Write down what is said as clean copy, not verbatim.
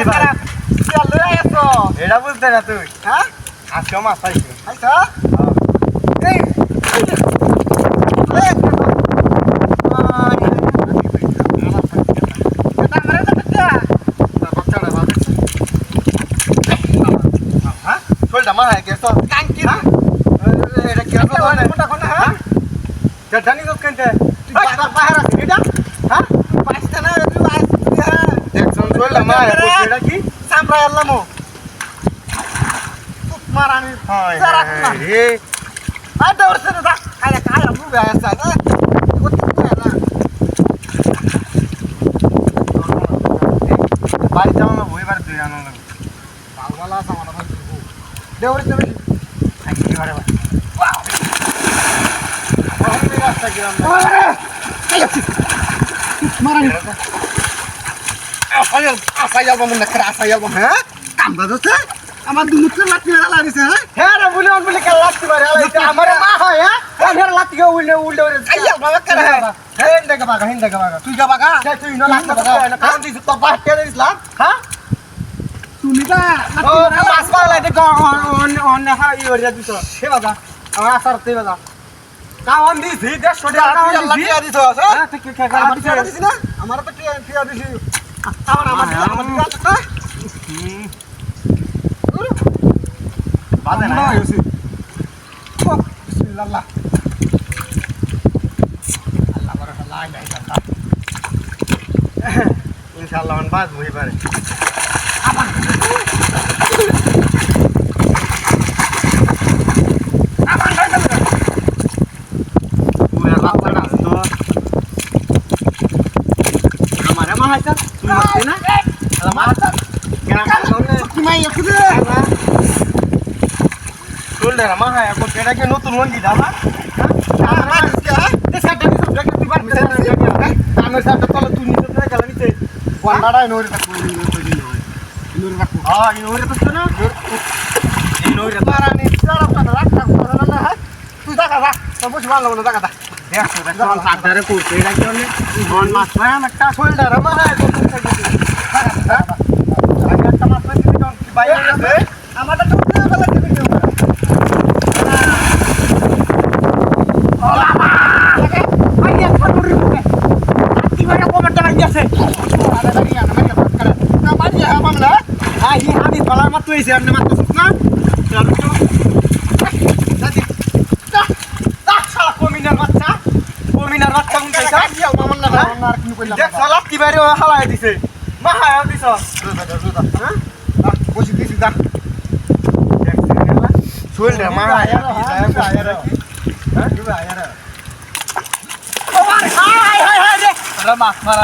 ভাই চলে আইছো এটা বুঝতে না তুই হ্যাঁ আজকে মাছ পাইছি আইছো এই শোলটা মাথায় গেছো কাঙ্কি না এটা কি হলো না কোনটা কোনটা হ্যাঁ জানি তো কেনতে তুই বাহির আছে এটা হ্যাঁ পাঁচটা না তুই আইছিস হ্যাঁ দেখছো শোলটা মাথায় এটা কি সামরা আল্লামো মারানি সারা না রে আয় দৌড়ছে না আরে কায়া মুবে আসা না বাড়ি যাও না বই বার তুই আনো না বালবালা সামানা ভাই দৌড়ছে বেশি থাকি বারে ওয়াও আমি রাস্তা গেলাম না মারানি আসাইয়াল বন্ধ না করে আসাইয়াল বন্ধ হ্যাঁ কামবা দছে আমার দুমুতে লাতি মেলা লাগিছে হ্যাঁ হ্যাঁ রে বলে অন বলে কেলা লাগতে পারে এটা আমার মা হয় হ্যাঁ হ্যাঁ লাতি গে উল্টে উল্টে আইয়া বাবা করে হ্যাঁ হিন্দা বাগা তুই যা বাগা তুই না লাগতে বাগা কাম দিছ তো বাট কে দিছলাম হ্যাঁ তুমি না ও মাছ পালা দেখো অন হা ইওরিয়া দিছ সে বাগা আমার আসার তুই বাগা কাম দিছ 150 টাকা তুই আল্লাহ টিয়া দিছ হ্যাঁ ঠিক ঠিক আমার টিয়া দিছ না আমার তো টিয়া দিছি আমার বাজে না বিসমিল্লাহ আল্লাহ বারাকা লা ইলাহা ইল্লাল্লাহ ইনশাআল্লাহ মান বাজ হই পারে পুরা রাস্তাটা তো আমারে মাহাইতা তুই মারতে না আলা মারতা কেন কারণে কি মাই একদে চললে না মাহাই এখন এটাকে নতুন লঙ্গি দাদা আমার সাথে তলে তুই নিতে দে গেল নিতে ওয়ান্ডাড়া নরে তাকু নরে রাখু হ্যাঁ ইনোরে তো না ইনোরে মারানি সারা পানা রাখা করলা না তুই টাকা রাখ তো বুঝ ভালো না টাকা দা দেখো দেখো সাদারে করতে এটা কি হলে মন মাছ পায় একটা শোল্ডার মাহাই একটা মাছ পাই দিবি কোন কি বাইরে আছে আমারটা তো উঠে গেল দিবি মাছ মারা